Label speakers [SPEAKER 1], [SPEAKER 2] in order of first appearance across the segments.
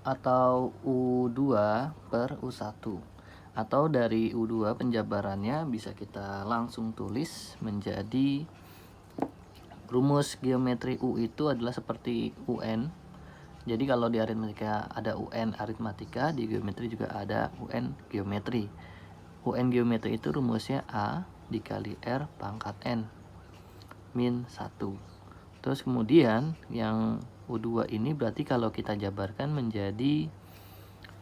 [SPEAKER 1] atau U2 per U1. Atau dari U2 penjabarannya bisa kita langsung tulis menjadi rumus geometri U itu adalah seperti UN. Jadi kalau di aritmatika ada UN aritmatika, di geometri juga ada UN geometri. UN geometri itu rumusnya A dikali R pangkat N min 1. Terus kemudian yang U2 ini berarti kalau kita jabarkan menjadi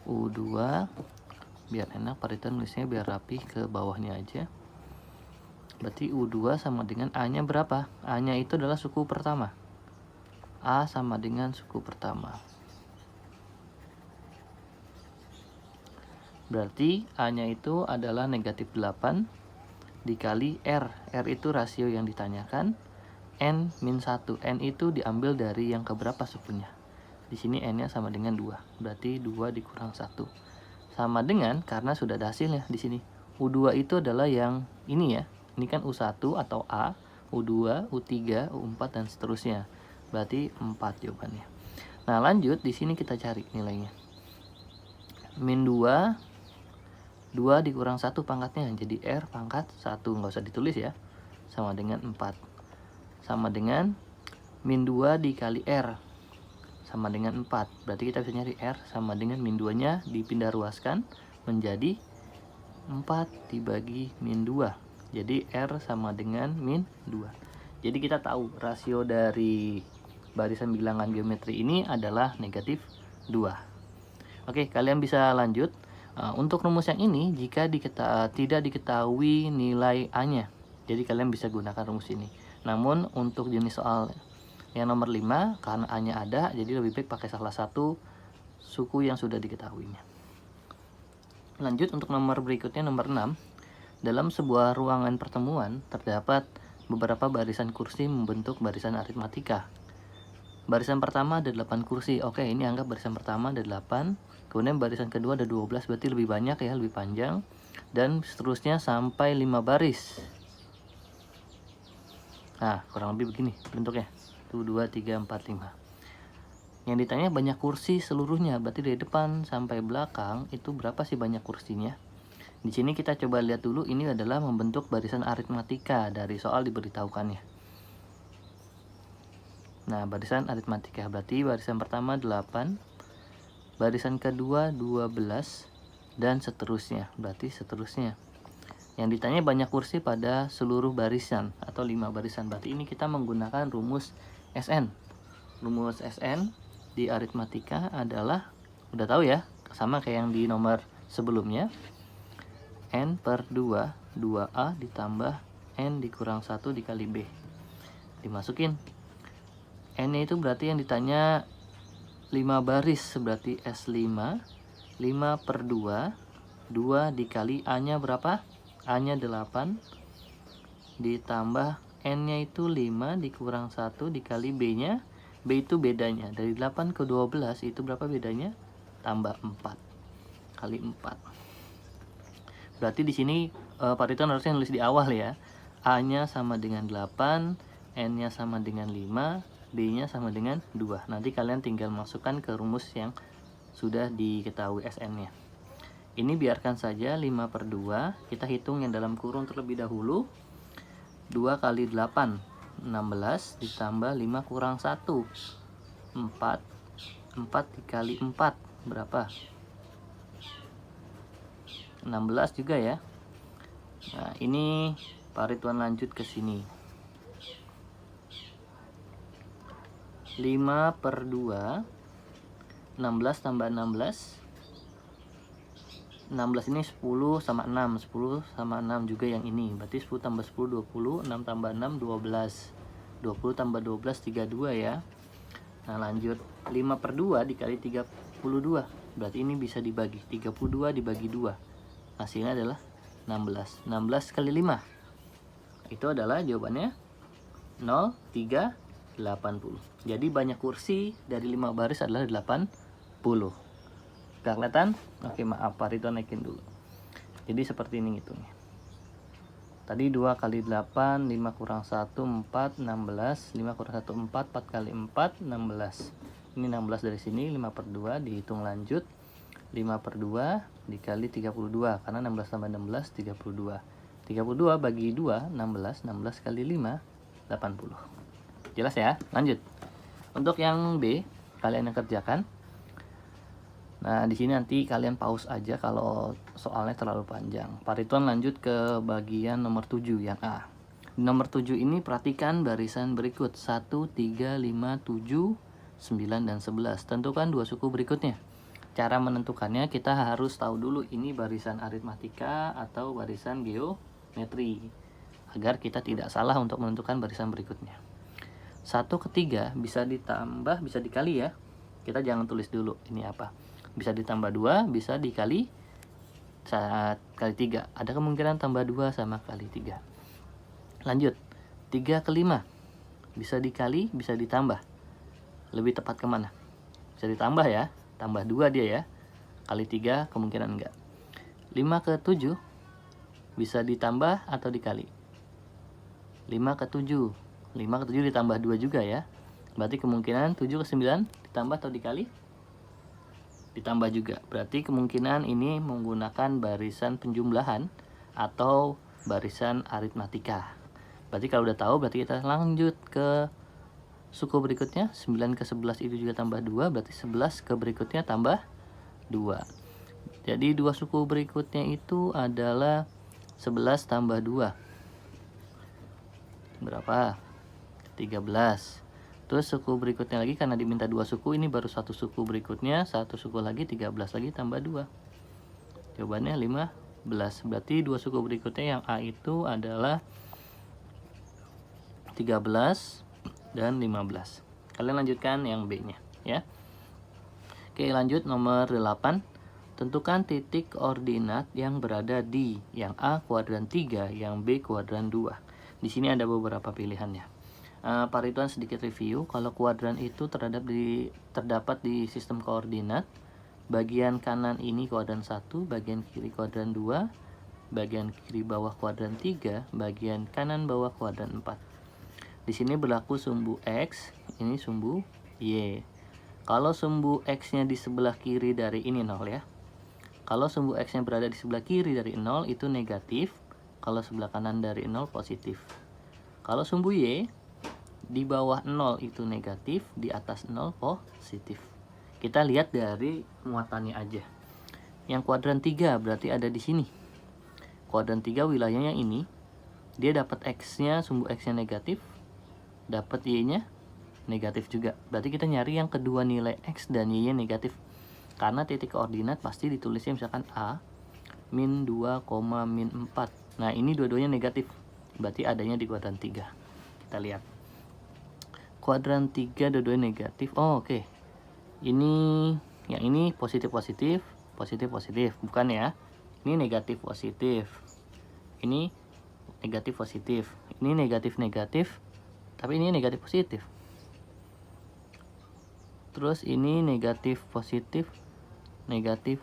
[SPEAKER 1] U2, biar enak Parito nulisnya biar rapi ke bawahnya aja. Berarti U2 sama dengan A-nya berapa? A-nya itu adalah suku pertama. A sama dengan suku pertama. Berarti A-nya itu adalah negatif 8 dikali R. R itu rasio yang ditanyakan. N min 1. N itu diambil dari yang keberapa sukunya. Di sini N-nya sama dengan 2. Berarti 2 dikurang 1. Sama dengan, karena sudah ada hasilnya di sini. U2 itu adalah yang ini ya. Ini kan U1 atau A, U2, U3, U4 dan seterusnya. Berarti 4 jawabannya. Nah, lanjut di sini kita cari nilainya. Min 2 dikurang 1 pangkatnya jadi R pangkat 1, nggak usah ditulis ya. Sama dengan 4. Sama dengan min 2 dikali R sama dengan 4. Berarti kita bisa nyari R sama dengan min 2 nya dipindah ruaskan menjadi 4 dibagi min 2. Jadi R sama dengan min 2. Jadi kita tahu rasio dari barisan bilangan geometri ini adalah negatif 2. Oke, kalian bisa lanjut. Untuk rumus yang ini jika tidak diketahui nilai A-nya, jadi kalian bisa gunakan rumus ini. Namun untuk jenis soal yang nomor 5, karena A-nya ada, jadi lebih baik pakai salah satu suku yang sudah diketahuinya. Lanjut untuk nomor berikutnya, nomor 6. Dalam sebuah ruangan pertemuan terdapat beberapa barisan kursi membentuk barisan aritmatika. Barisan pertama ada 8 kursi. Oke, ini anggap barisan pertama ada 8. Kemudian barisan kedua ada 12, berarti lebih banyak ya, lebih panjang. Dan seterusnya sampai 5 baris. Nah, kurang lebih begini bentuknya. 1, 2, 3, 4, 5. Yang ditanya banyak kursi seluruhnya, berarti dari depan sampai belakang itu berapa sih banyak kursinya? Di sini kita coba lihat dulu, ini adalah membentuk barisan aritmatika dari soal diberitahukannya. Nah, barisan aritmatika berarti barisan pertama 8, barisan kedua 12, dan seterusnya. Berarti seterusnya. Yang ditanya banyak kursi pada seluruh barisan atau 5 barisan. Berarti ini kita menggunakan rumus SN. Rumus SN di aritmatika adalah, udah tahu ya, sama kayak yang di nomor sebelumnya. N per 2, 2A ditambah N dikurang 1 dikali B. Dimasukin. N-nya itu berarti yang ditanya 5 baris, berarti S5. 5 per 2, 2 dikali A-nya berapa? A-nya 8 ditambah N-nya itu 5 dikurang 1 dikali B-nya. B itu bedanya. Dari 8 ke 12 itu berapa bedanya? Tambah 4 kali 4. Berarti di sini Parito harusnya nulis di awal ya. A-nya sama dengan 8, N-nya sama dengan 5, B-nya sama dengan 2. Nanti kalian tinggal masukkan ke rumus yang sudah diketahui SN-nya. Ini biarkan saja 5 per 2. Kita hitung yang dalam kurung terlebih dahulu. 2 kali 8, 16 ditambah 5 kurang 1, 4. 4 dikali 4 berapa? 16 juga ya. Nah, ini Parituan lanjut ke sini. 5 per 2, 16 tambah 16. 16 ini 10 sama 6. 10 sama 6 juga yang ini. Berarti 10 tambah 10, 20. 6 tambah 6, 12. 20 tambah 12, 32 ya. Nah, lanjut. 5 per 2 dikali 32. Berarti ini bisa dibagi. 32 dibagi 2. Hasilnya adalah 16. 16 kali 5. Itu adalah jawabannya 0, 3, 80. Jadi banyak kursi dari 5 baris adalah 80. Gak kelihatan? Oke, maaf, Parito naikin dulu. Jadi seperti ini hitungnya. Tadi 2 kali 8, 5 kurang 1, 4, 16. 5 kurang 1, 4, 4 kali 4, 16. Ini 16 dari sini, 5/2 dihitung lanjut. 5/2 dikali 32, karena 16 tambah 16, 32. 32 bagi 2, 16. 16 kali 5, 80. Jelas ya? Lanjut. Untuk yang B, kalian yang kerjakan. Nah, di sini nanti kalian pause aja kalau soalnya terlalu panjang. Pak Ridwan lanjut ke bagian nomor 7 yang A. Di nomor 7 ini perhatikan barisan berikut 1, 3, 5, 7, 9, dan 11. Tentukan dua suku berikutnya. Cara menentukannya kita harus tahu dulu ini barisan aritmatika atau barisan geometri, agar kita tidak salah untuk menentukan barisan berikutnya. 1 ke 3 bisa ditambah, bisa dikali ya. Kita jangan tulis dulu ini apa. Bisa ditambah 2, bisa dikali saat kali 3. Ada kemungkinan tambah 2 sama kali 3. Lanjut. 3 ke 5 bisa dikali, bisa ditambah. Lebih tepat kemana? Bisa ditambah ya. Tambah 2 dia ya. Kali 3 kemungkinan enggak. 5 ke 7 bisa ditambah atau dikali. 5 ke 7. 5 ke 7 ditambah 2 juga ya. Berarti kemungkinan 7 ke 9 ditambah atau dikali? Ditambah juga. Berarti kemungkinan ini menggunakan barisan penjumlahan atau barisan aritmatika. Berarti kalau udah tahu, berarti kita lanjut ke suku berikutnya. 9 ke 11 itu juga tambah 2, berarti 11 ke berikutnya tambah 2. Jadi dua suku berikutnya itu adalah 11 tambah 2. Berapa? 13. Terus suku berikutnya lagi, karena diminta dua suku, ini baru satu suku berikutnya, satu suku lagi, 13 lagi tambah 2. Jawabannya 15. Berarti dua suku berikutnya yang A itu adalah 13 dan 15. Kalian lanjutkan yang B-nya ya. Oke, lanjut nomor 8. Tentukan titik koordinat yang berada di yang A kuadran 3, yang B kuadran 2. Di sini ada beberapa pilihannya. Pak Ridwan sedikit review. Kalau kuadran itu terdapat di sistem koordinat. Bagian kanan ini kuadran 1, bagian kiri kuadran 2, bagian kiri bawah kuadran 3, bagian kanan bawah kuadran 4. Di sini berlaku sumbu X, ini sumbu Y. Kalau sumbu X-nya di sebelah kiri dari ini 0 ya. Kalau sumbu X-nya berada di sebelah kiri dari 0 itu negatif. Kalau sebelah kanan dari 0 positif. Kalau sumbu Y di bawah 0 itu negatif, di atas 0 positif. Kita lihat dari muatannya aja. Yang kuadran 3 berarti ada di sini. Kuadran 3 wilayahnya ini. Dia dapat X-nya, sumbu X-nya negatif. Dapat Y-nya negatif juga. Berarti kita nyari yang kedua nilai X dan Y-nya negatif. Karena titik koordinat pasti ditulisnya misalkan A min 2, min 4. Nah ini dua-duanya negatif. Berarti adanya di kuadran 3. Kita lihat. Kuadran 3 dua-duanya negatif. Oh oke. Ini yang ini positif positif, positif positif. Bukan ya. Ini negatif positif. Ini negatif positif. Ini negatif negatif. Tapi ini negatif positif. Terus ini negatif positif, negatif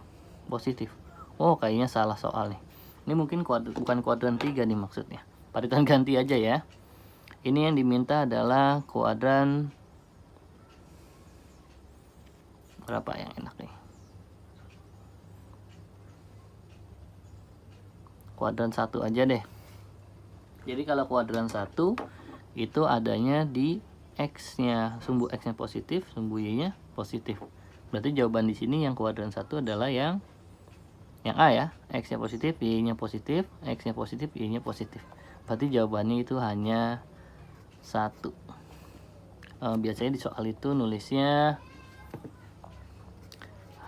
[SPEAKER 1] positif. Oh kayaknya salah soal nih. Ini mungkin bukan kuadran 3 nih maksudnya. Pak Ridwan ganti aja ya. Ini yang diminta adalah kuadran berapa yang enak nih? Kuadran 1 aja deh. Jadi kalau kuadran 1 itu adanya di X-nya, sumbu X-nya positif, sumbu Y-nya positif. Berarti jawaban di sini yang kuadran 1 adalah yang A ya. X-nya positif, Y-nya positif, X-nya positif, Y-nya positif. Berarti jawabannya itu hanya 1. Biasanya di soal itu nulisnya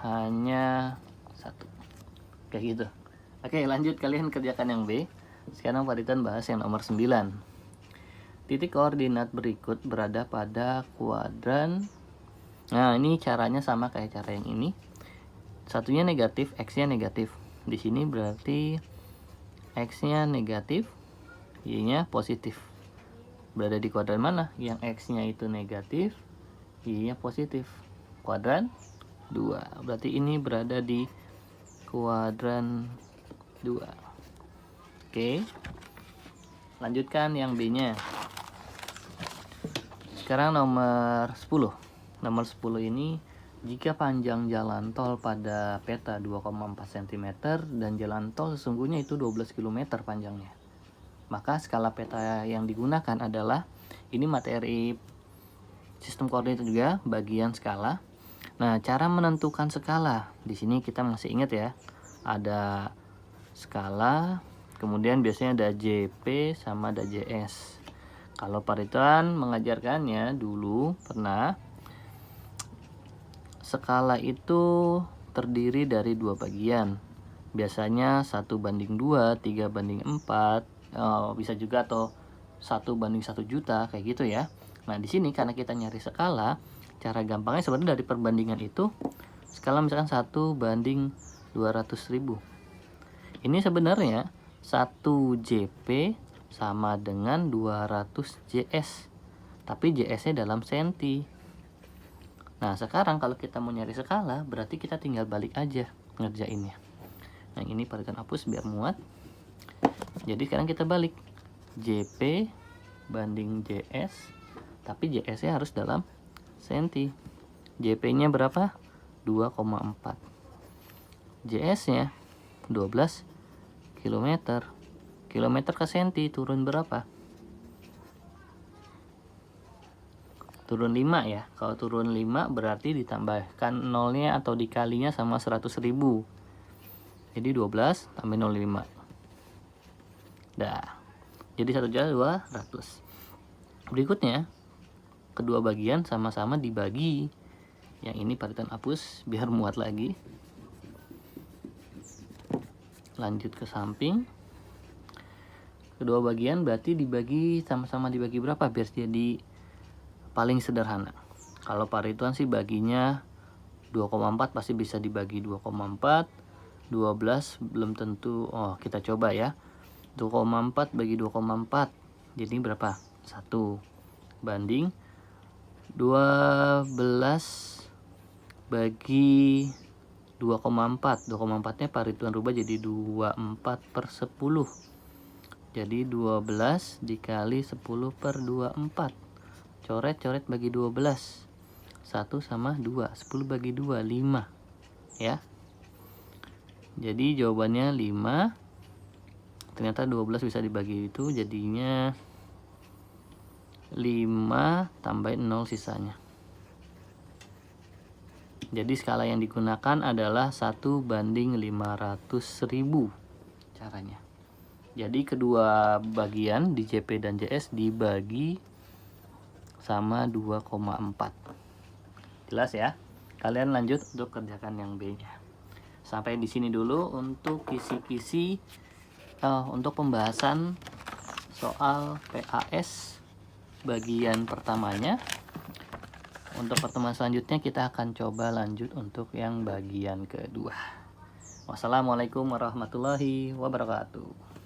[SPEAKER 1] hanya 1. Kayak gitu. Oke, lanjut kalian kerjakan yang B. Sekarang Pak Ridwan bahas yang nomor 9. Titik koordinat berikut berada pada kuadran. Nah, ini caranya sama kayak cara yang ini. Satunya negatif, X-nya negatif. Di sini berarti X-nya negatif, Y-nya positif. Berada di kuadran mana? Yang X-nya itu negatif, Y-nya positif. Kuadran 2. Berarti ini berada di kuadran 2. Oke. Lanjutkan yang B-nya. Sekarang nomor 10. Nomor 10 ini, jika panjang jalan tol pada peta 2,4 cm dan jalan tol sesungguhnya itu 12 km panjangnya, maka skala peta yang digunakan adalah, ini materi sistem koordinat juga, bagian skala. Nah, cara menentukan skala, di sini kita masih ingat ya, ada skala, kemudian biasanya ada JP sama ada JS. Kalau Pak Ridwan mengajarkannya dulu pernah, skala itu terdiri dari dua bagian. Biasanya 1:2, 3:4, bisa juga atau 1:1 juta kayak gitu ya. Nah, di sini karena kita nyari skala, cara gampangnya sebenarnya dari perbandingan itu, skala misalkan 1:200.000. Ini sebenarnya 1 JP sama dengan 200 JS. Tapi JS-nya dalam senti. Nah, sekarang kalau kita mau nyari skala, berarti kita tinggal balik aja ngerjainnya. Nah, ini Pak Ridwan hapus biar muat. Jadi sekarang kita balik. JP banding JS, tapi JS-nya harus dalam senti. JP-nya berapa? 2,4. JS-nya 12 km. Kilometer ke senti turun berapa? Turun 5 ya. Kalau turun 5 berarti ditambahkan nolnya atau dikalinya sama 100.000. Jadi 12 tambah 0,5. Dah. Jadi 1.200.000. Berikutnya, kedua bagian sama-sama dibagi. Yang ini Pak Ridwan hapus biar muat lagi. Lanjut ke samping. Kedua bagian berarti dibagi sama-sama dibagi berapa biar jadi paling sederhana. Kalau Pak Ridwan sih baginya 2,4 pasti bisa dibagi 2,4. 12 belum tentu. Oh, kita coba ya. 2,4 bagi 2,4. Jadi berapa? 1 banding 12 bagi 2,4. 2,4-nya Pak Ridwan rubah jadi 24/10. Jadi 12 dikali 10/24. Coret-coret bagi 12. 1 sama 2. 10 bagi 2, 5. Ya. Jadi jawabannya 5. Ternyata 12 bisa dibagi itu, jadinya 5 tambah 0 sisanya. Jadi skala yang digunakan adalah 1:500.000 caranya. Jadi kedua bagian di JP dan JS dibagi sama 2,4. Jelas ya? Kalian lanjut untuk kerjakan yang B-nya. Sampai di sini dulu untuk kisi-kisi untuk pembahasan soal PAS bagian pertamanya. Untuk pertemuan selanjutnya kita akan coba lanjut untuk yang bagian kedua. Wassalamualaikum warahmatullahi wabarakatuh.